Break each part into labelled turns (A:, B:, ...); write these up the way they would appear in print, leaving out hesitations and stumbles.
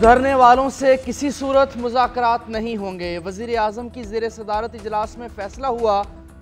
A: धरने वालों से किसी सूरत मुज़ाकरात नहीं होंगे। वज़ीर आज़म की ज़ेर सदारत इजलास में फैसला हुआ,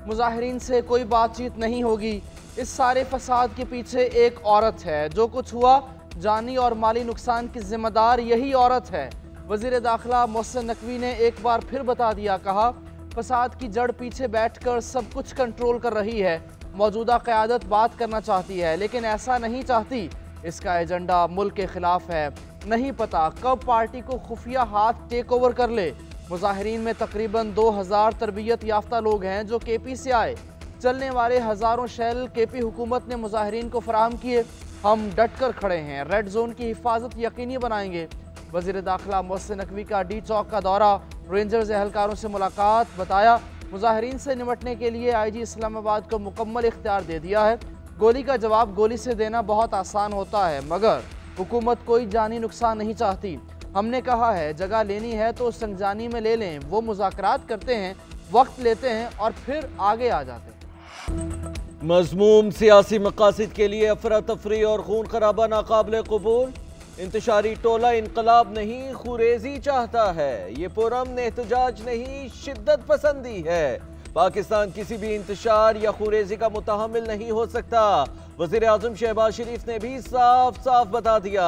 A: मुज़ाहिरीन से कोई बातचीत नहीं होगी। इस सारे फसाद के पीछे एक औरत है। जो कुछ हुआ जानी और माली नुकसान की जिम्मेदार यही औरत है। वज़ीर दाखिला मोहसिन नकवी ने एक बार फिर बता दिया, कहा फसाद की जड़ पीछे बैठकर सब कुछ कंट्रोल कर रही है। मौजूदा क़यादत बात करना चाहती है लेकिन ऐसा नहीं चाहती। इसका एजेंडा मुल्क के खिलाफ है। नहीं पता कब पार्टी को खुफिया हाथ टेक ओवर कर ले। मुजाहिरीन में तकरीबन 2000 तरबियत याफ्ता लोग हैं जो केपी से आए। चलने वाले हज़ारों शेल केपी हुकूमत ने मुजाहिरीन को फराहम किए। हम डट कर खड़े हैं, रेड जोन की हिफाजत यकीनी बनाएंगे। वज़ीर दाखिला मोहसिन नकवी का डी चौक का दौरा, रेंजर्स एहलकारों से मुलाकात, बताया मुजाहिरीन से निपटने के लिए IG इस्लामाबाद को मुकम्मल इख्तियार दे दिया है। गोली का जवाब गोली से देना बहुत आसान होता है मगर हुकूमत कोई जानी नुकसान नहीं चाहती। हमने कहा है जगह लेनी है तो संगजानी में ले लें। वो मुज़ाकरात करते हैं, वक्त लेते हैं और फिर आगे आ जाते हैं।
B: मज़मूम सियासी मकासद के लिए अफरा तफरी और खून खराबा नाकाबिल कबूल। इंतशारी टोला इनकलाब नहीं खुरेजी चाहता है। ये पुरअमन एहतजाज नहीं शिद्दत पसंदी है। पाकिस्तान किसी भी इंतशार या खुरेजी का मुतहम्मिल नहीं हो सकता। वज़ीर आज़म शहबाज शरीफ ने भी साफ साफ बता दिया।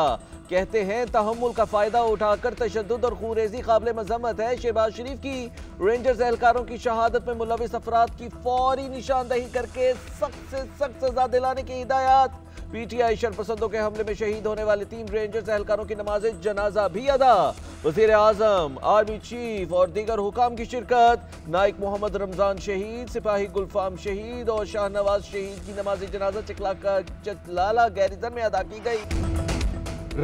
B: कहते हैं तहम्मुल का फायदा उठाकर तशद्दुद और खुरेजी काबिल मज़म्मत है। शहबाज शरीफ की रेंजर्स एहलकारों की शहादत में मुलविस अफराद की फौरी निशानदही करके सख्त से सख्त सजा दिलाने की हिदायत। PTI शरपसंदों के हमले में शहीद होने वाले 3 रेंजर्स एहलकारों की नमाज जनाजा भी अदा। वज़ीर आज़म, आर्मी चीफ और दीगर हुकाम की शिरकत। नाइक मोहम्मद रमजान शहीद, सिपाही गुलफाम शहीद और शाहनवाज शहीद की नमाज जनाजा चकलाला गैरिजन में अदा की गई।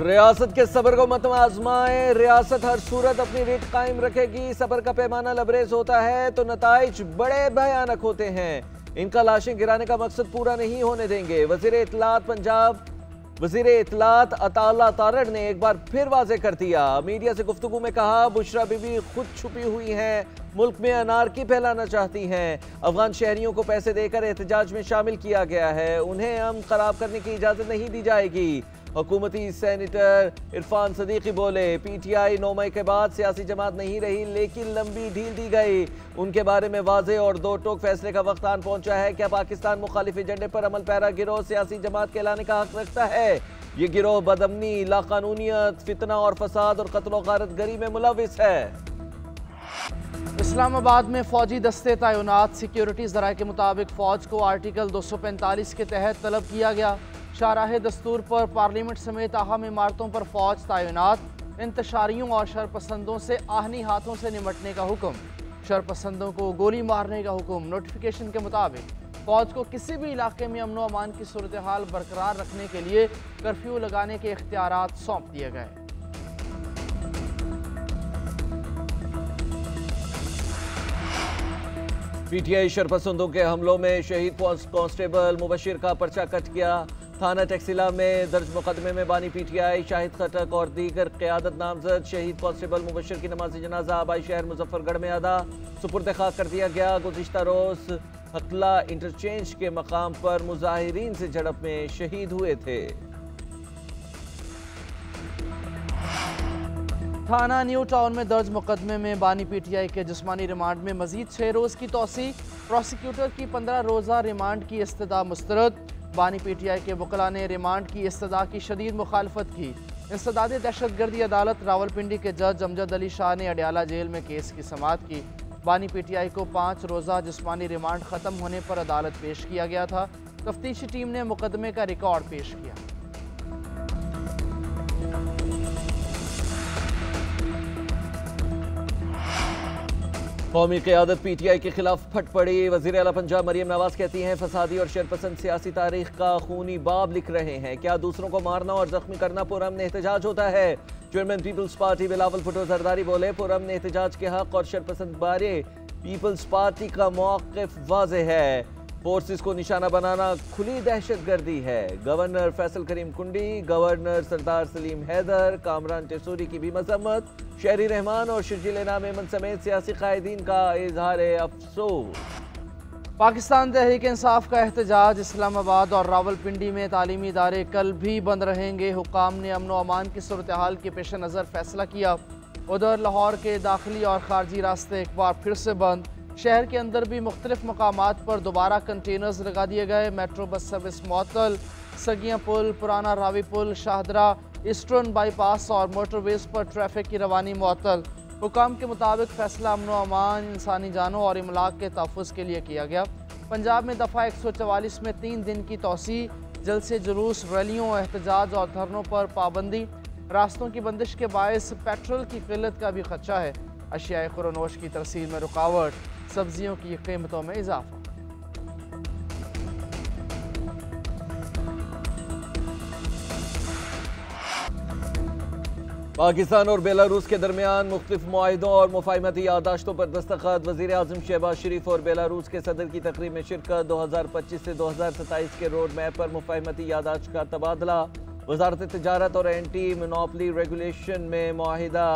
B: रियासत के सबर को मत आजमाएं। रियासत हर सूरत अपनी रीत कायम रखेगी। सबर का पैमाना लबरेज होता है तो नताइज बड़े भयानक होते हैं। इनका लाशें गिराने का मकसद पूरा नहीं होने देंगे। वज़ीर इत्तलात पंजाब वज़ीर इत्तलात अताउल्लाह तारड़ ने एक बार फिर वाज़ेह कर दिया। मीडिया से गुफ्तगू में कहा बुशरा बीबी खुद छुपी हुई हैं, मुल्क में अनारकी फैलाना चाहती हैं। अफगान शहरियों को पैसे देकर एहतजाज में शामिल किया गया है, उन्हें अमन खराब करने की इजाज़त नहीं दी जाएगी। हुकूमती सेनेटर इरफान सदीकी बोले PTI 9 मई के बाद सियासी जमात नहीं रही लेकिन लंबी ढील दी गई। उनके बारे में वाज़ेह और दो टोक फैसले का वक्त आन पहुंचा है। क्या पाकिस्तान मुखालिफ एजेंडे पर अमल पैरा गिरोह सियासी जमात कहलाने का हक रखता है? ये गिरोह बदअमनी, लाकानूनियत, फितना और फसाद और कत्ल गारत गरी में मुलविस है।
A: इस्लामाबाद में फौजी दस्ते तैनात। सिक्योरिटी ज़राए के मुताबिक फ़ौज को आर्टिकल 245 के तहत तलब किया गया। शाहराह दस्तूर पर पार्लियामेंट समेत अहम इमारतों पर फौज तैनात। इंतशारियों और शरपसंदों से आहनी हाथों से निपटने का हुक्म। शरपसंदों को गोली मारने का हुक्म। नोटिफिकेशन के मुताबिक फौज को किसी भी इलाके में अमन व अमान की सूरत हाल बरकरार रखने के लिए कर्फ्यू लगाने के इख्तियारात सौंप दिए गए।
B: PTI शरपसंदों के हमलों में शहीद कांस्टेबल मुबशिर का पर्चा कट गया। थाना टैक्सिला में दर्ज मुकदमे में बानी PTI शाहिद खटक और दीगर क़यादत नामजद शहीद कांस्टेबल मुबशिर की नमाज जनाजा आबाई शहर मुजफ्फरगढ़ में अदा सुपुर्द खाक कर दिया गया। गुज़िश्ता रोज़ हकला इंटरचेंज के मकाम पर मुजाहिरीन से झड़प में शहीद हुए थे।
A: थाना न्यू टाउन में दर्ज मुकदमे में बानी PTI के जिस्मानी रिमांड में मजीद 6 रोज़ की तोसी। प्रोसिक्यूटर की 15 रोज़ा रिमांड की इस्तदा मुस्तरद। बानी PTI के वकला ने रिमांड की इस्तदा की शदीद मुखालफत की। इंसदाद दहशतगर्दी अदालत रावलपिंडी के जज अमजद अली शाह ने अडयाला जेल में केस की समाअत की। बानी PTI को 5 रोज़ा जिस्मानी रिमांड ख़त्म होने पर अदालत पेश किया गया था। तफ्तीशी टीम ने मुकदमे का रिकॉर्ड पेश किया।
B: कौमी क़यादत PTI के खिलाफ फट पड़ी। वज़ीर आला पंजाब मरियम नवाज कहती हैं फसादी और शरपसंद सियासी तारीख का खूनी बाब लिख रहे हैं। क्या दूसरों को मारना और जख्मी करना पुरअमन एहतजाज होता है? Chairman Peoples Party Bilawal Bhutto Zardari बोले पुरअमन एहतजाज के हक और शरपसंद बारे पीपल्स पार्टी का मौक़िफ़ वाज़ेह है। फोर्सेस को निशाना बनाना खुली दहशतगर्दी है। गवर्नर फैसल करीम कुंडी, गवर्नर सरदार सलीम हैदर, कामरान टेसूरी की भी मजम्मत। शहरी रहमान और शर्जील इनाम मेमन समेत सियासी कायदीन का इजहार अफसोस।
A: पाकिस्तान तहरीक इंसाफ का एहतजाज। इस्लामाबाद और रावलपिंडी में तालीमी इदारे कल भी बंद रहेंगे। हुक्काम ने अमन व अमान की सूरत हाल के पेश नज़र फैसला किया। उधर लाहौर के दाखिली और खारजी रास्ते एक बार फिर से बंद। शहर के अंदर भी मुख्तलिफ मकामात पर दोबारा कंटेनर्स लगा दिए गए। मेट्रो बस सर्विस मुअत्तल। सगियाँ पुल, पुराना रावी पुल, शाहदरा, ईस्टर्न बाईपास और मोटरवेज पर ट्रैफिक की रवानी मुअत्तल। हुकाम के मुताबिक फैसला अमन व अमान, इंसानी जानों और इमलाक के तहफ़्फ़ुज़ के लिए किया गया। पंजाब में दफ़ा 144 में 3 दिन की तोसी। जलसे, जुलूस, रैलियों, एहतजाज और धरनों पर पाबंदी। रास्तों की बंदिश के बायस पेट्रोल की किल्लत का भी खदशा है। अशियाए खुरनोश की तरसील में रुकावट। सब्जियों की कीमतों में इजाफा।
B: पाकिस्तान और बेलारूस के दरमियान मुख्तलिफ मुआहिदों और मुफाहिमती यादाश्तों पर दस्तखत। वज़ीर आज़म शहबाज शरीफ और बेलारूस के सदर की तकरीब में शिरकत। 2025 से 2027 के रोड मैप पर मुफाहिमती यादाश्त का तबादला। वजारत तिजारत और एंटी मोनोपली रेगुलेशन में मुआहिदा।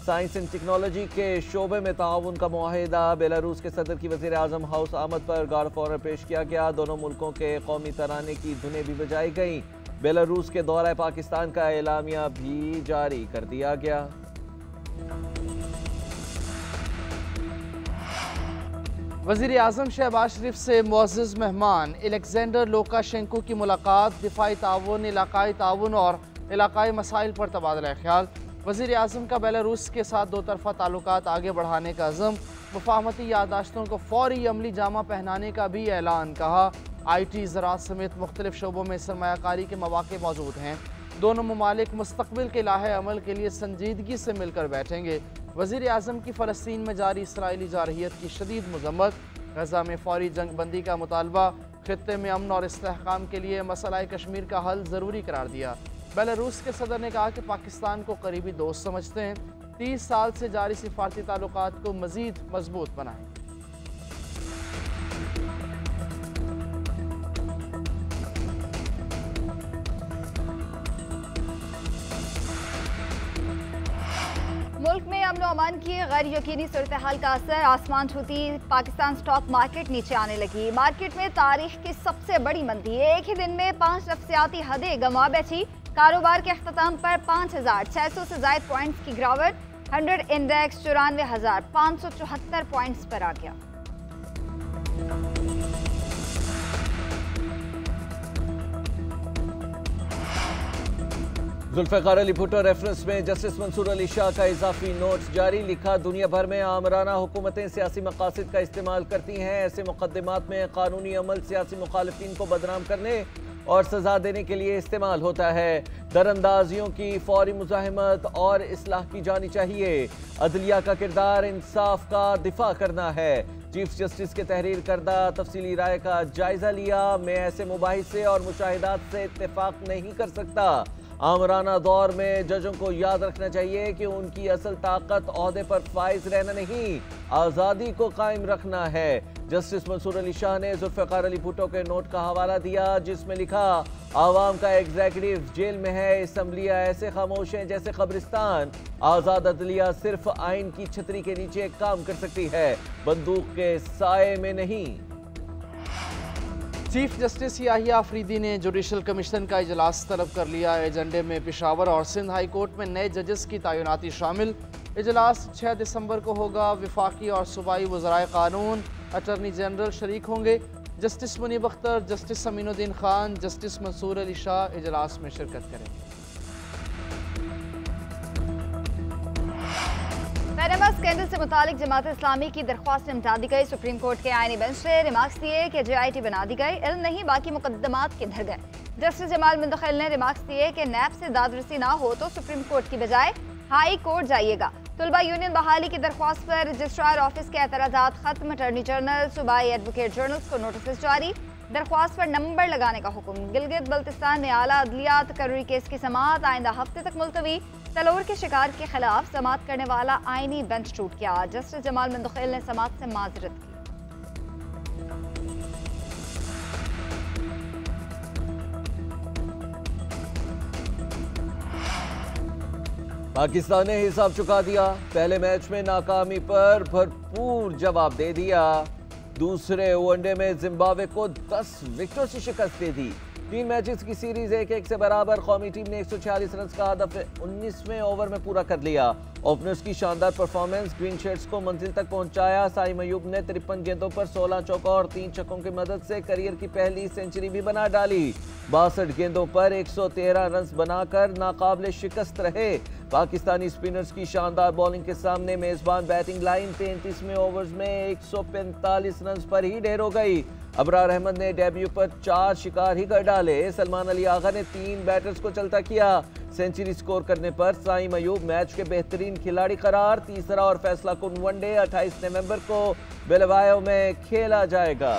B: साइंस एंड टेक्नोलॉजी के शोबे में ताउन का मुआहिदा। बेलारूस के सदर की वज़ीर आज़म हाउस आमद पर गार्ड ऑफ ऑनर पेश किया गया। दोनों मुल्कों के कौमी तराने की धुनें भी बजाई गईं। बेलारूस के दौरा पाकिस्तान का एलामिया भी जारी कर दिया गया।
A: वज़ीर आज़म शहबाज शरीफ से मुअज़्ज़ज़ मेहमान एलेक्जेंडर लुकाशेंको की मुलाकात। दिफाई ताउन, इलाकाई ताउन और इलाकाई मसाइल पर तबादला ख्याल। वज़ीर आज़म का बेलारूस के साथ दो तरफ़ा ताल्लुकात आगे बढ़ाने का अज़म। मुफाहमती यादाश्तों को फ़ौरी अमली जामा पहनाने का भी ऐलान। कहा IT, ज़राअत समेत मुख्तलिफ शोबों में सरमायाकारी के मौक़े मौजूद हैं। दोनों ममालिक मुस्तक़बिल के लाहे अमल के लिए संजीदगी से मिलकर बैठेंगे। वज़ीर आज़म की फ़लस्तीन में जारी इसराइली जारहियत की शदीद मज़म्मत। गज़ा में फ़ौरी जंग बंदी का मुतालबा। खित्ते में अमन और इस्तेहकाम के लिए मसला कश्मीर का हल ज़रूरी करार दिया। बेलारूस के सदर ने कहा कि पाकिस्तान को करीबी दोस्त समझते हैं। 30 साल से जारी सिफारती ताल्लुकात को मज़ीद मजबूत बनाएं।
C: मुल्क में अमन अमान की गैर यकीनी सूरत हाल का असर। आसमान छूती पाकिस्तान स्टॉक मार्केट नीचे आने लगी। मार्केट में तारीख की सबसे बड़ी मंदी। एक ही दिन में 5 नफ्सियाती हदें गंवा बैठी। कारोबार के अख्ताम पर 5,600 से ज़ायद पॉइंट्स की गिरावट। 100 इंडेक्स 94,574 पॉइंट्स पर आ गया।
B: जुल्फ़िकार अली भुट्टो रेफरेंस में जस्टिस मंसूर अली शाह का इजाफी नोट जारी। लिखा, दुनिया भर में आमराना हुकूमतें सियासी मकासद का इस्तेमाल करती हैं। ऐसे मुकदमात में कानूनी अमल सियासी मुखालिफिन को बदनाम करने और सजा देने के लिए इस्तेमाल होता है। दरअंदाजियों की फौरी मुज़ाहमत और इस्लाह की जानी चाहिए। अदलिया का किरदार इंसाफ का दिफा करना है। चीफ जस्टिस के तहरीर करदा तफसीली राय का जायजा लिया। मैं ऐसे मुबाहिसे और मुशाहिदात से इत्तेफाक नहीं कर सकता। आमराना दौर में जजों को याद रखना चाहिए कि उनकी असल ताकत ओहदे पर फाइज रहना नहीं, आज़ादी को कायम रखना है। जस्टिस मंसूर अली शाह ने जुल्फ़िकार अली भुट्टो के नोट का हवाला दिया जिसमें लिखा, आवाम का एग्जीक्यूटिव जेल में है, असम्बलियाँ ऐसे खामोश हैं जैसे कब्रिस्तान। आज़ाद अदलिया सिर्फ आइन की छतरी के नीचे काम कर सकती है, बंदूक के साए में नहीं।
A: चीफ जस्टिस याहिया अफरीदी ने जुडिशल कमीशन का इजलास तलब कर लिया। एजेंडे में पेशावर और सिंध हाई कोर्ट में नए जजेस की तैनाती शामिल। इजलास 6 दिसंबर को होगा। विफाकी और सूबाई वज़राए कानून, अटर्नी जनरल शरीक होंगे। Justice Munib Akhtar, justice Aminuddin Khan, justice Mansoor Ali Shah इजलास में शिरकत करेंगे।
C: पैनामा स्कैंडल से मुतालिक जमात इस्लामी की दरख्वास्त निपटा दी गई। सुप्रीम कोर्ट के आईनी बेंच ने रिमार्क्स दिए कि JIT बना दी गई, इल्म नहीं बाकी मुकदमात किधर गए। जस्टिस जमाल मुंतखिल ने रिमार्क्स दिए कि नैब से दादरसी ना हो तो सुप्रीम कोर्ट की बजाय हाई कोर्ट जाइएगा। तुलबा यूनियन बहाली की दरख्वास्त पर रजिस्ट्रार ऑफिस के एतराज़ात खत्म। अटर्नी जनरल, सूबाई एडवोकेट जनरल्स को नोटिस जारी। दरख्वास्त पर नंबर लगाने का हुक्म। गिलगित बल्तिस्तान में आला अदलिया तकर्री केस की समाअत आइंदा हफ्ते तक मुलतवी। तलोर के शिकार के खिलाफ समाअत करने वाला आईनी बेंच टूट गया। जस्टिस जमाल मुंतखिल ने समाअत से माजरत की।
B: पाकिस्तान ने हिसाब चुका दिया। पहले मैच में नाकामी पर भरपूर जवाब दे दिया। दूसरे वनडे में जिम्बाब्वे को 10 विकेटों से शिकस्त दे दी। 3 मैचेस की सीरीज 1-1 से बराबर। कौमी टीम ने 146 रन का हदफ 19वें ओवर में पूरा कर लिया। ओपनर्स की शानदार परफॉर्मेंस ग्रीन शर्ट्स को मंजिल तक पहुंचाया। साइम अयूब ने 53 गेंदों पर 16 चौका और 3 छक्कों की मदद से करियर की पहली सेंचुरी भी बना डाली। 62 गेंदों पर 113 रन बनाकर नाकाबिले शिकस्त रहे। पाकिस्तानी स्पिनर्स की शानदार बॉलिंग के सामने मेजबान बैटिंग लाइन 33वें ओवर्स में 145 रन पर ही ढेर हो गई। अबरार अहमद ने डेब्यू पर 4 शिकार ही कर डाले। सलमान अली आगा ने 3 बैटर्स को चलता किया। सेंचुरी स्कोर करने पर साइम अयूब मैच के बेहतरीन खिलाड़ी करार। तीसरा और फैसला कुन वनडे 28 नवंबर को बेलवायो में खेला जाएगा।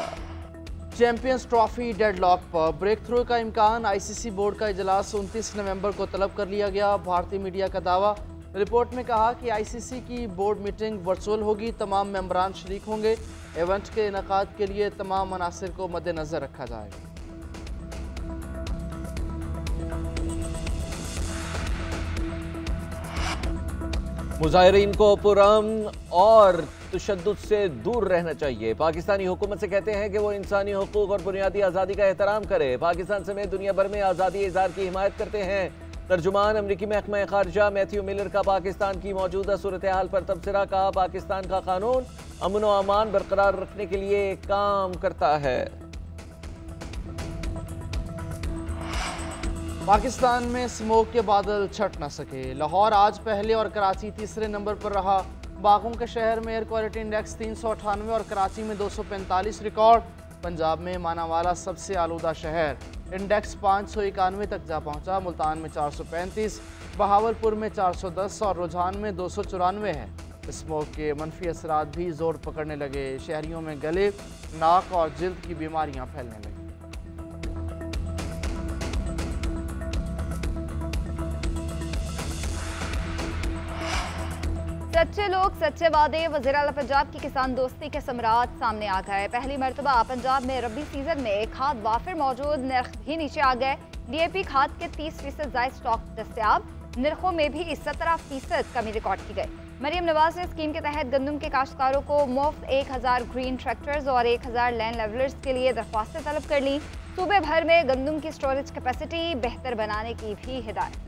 A: चैंपियंस ट्रॉफी डेडलॉक पर ब्रेक थ्रू का इम्कान। आईसीसी बोर्ड का इजलास 29 नवंबर को तलब कर लिया गया। भारतीय मीडिया का दावा। रिपोर्ट में कहा कि आईसीसी की बोर्ड मीटिंग वर्चुअल होगी। तमाम मेंबरान शरीक होंगे। इवेंट के इनेकाद के लिए तमाम अनासिर को मद्देनजर रखा जाएगा।
B: मुजाहिरीन को पुरअमन और तशद्दुद से दूर रहना चाहिए। पाकिस्तानी हुकूमत से कहते हैं कि वो इंसानी हुकूक और बुनियादी आज़ादी का एहतराम करे। पाकिस्तान समेत दुनिया भर में आज़ादी इज़हार की हिमायत करते हैं। तर्जुमान अमरीकी महकमा खारजा मैथ्यू मिलर का पाकिस्तान की मौजूदा सूरत हाल पर तबसरा। कहा, पाकिस्तान का कानून अमन व अमान बरकरार रखने के लिए काम करता है।
A: पाकिस्तान में स्मोक के बादल छट न सके। लाहौर आज पहले और कराची तीसरे नंबर पर रहा। बागों के शहर में एयर क्वालिटी इंडेक्स 398 और कराची में 245 रिकॉर्ड। पंजाब में मानावाला सबसे आलूदा शहर। इंडेक्स 591 तक जा पहुंचा। मुल्तान में 435, बहावलपुर में 410 और रुझान में 294 है। स्मोक के मनफी असरात भी जोर पकड़ने लगे। शहरियों में गले, नाक और जिल्द की बीमारियां फैलने लगी।
C: सच्चे लोग सच्चे वादे। वज़ीर आला पंजाब की किसान दोस्ती के समरात सामने आ गए। पहली मरतबा पंजाब में रबी सीजन में खाद वाफिर मौजूद, नर्ख भी नीचे आ गए। डीएपी खाद के 30% जायद स्टॉक दस्तियाब। नरखों में भी 17% कमी रिकॉर्ड की गई। मरियम नवाज ने स्कीम के तहत गंदम के काश्तकारों को मुफ्त 1000 ग्रीन ट्रैक्टर्स और 1000 लैंड लेवलर्स के लिए दरख्वास्तें तलब कर ली। सूबे भर में गंदम की स्टोरेज कैपेसिटी बेहतर बनाने की भी हिदायत।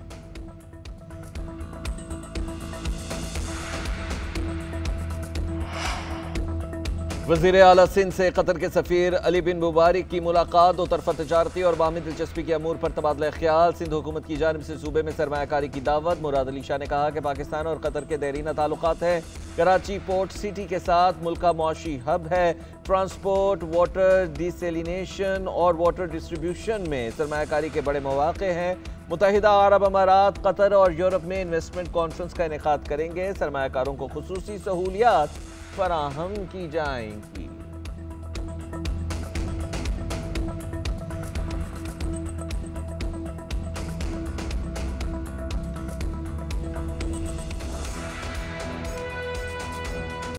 B: वज़ीर आला सिंध से कतर के सफ़ीर अली बिन मुबारक की मुलाकात। दो तरफा तजारती और बाहमी दिलचस्पी के अमूर पर तबादला ख्याल। सिंध हुकूमत की जानिब से सूबे में सरमायाकारी की दावत। मुराद अली शाह ने कहा कि पाकिस्तान और कतर के देरीना ताल्लुकात हैं। कराची पोर्ट सिटी के साथ मुल्क का मुआशी हब है। ट्रांसपोर्ट, वाटर डिसैलिनेशन और वाटर डिस्ट्रीब्यूशन में सरमायाकारी के बड़े मौक़े हैं। मुत्तहिदा अरब अमारात, कतर और यूरोप में इन्वेस्टमेंट कॉन्फ्रेंस का इनेकाद करेंगे। सरमायाकारों को खुसूसी सहूलियात फराहम की जाएंगी।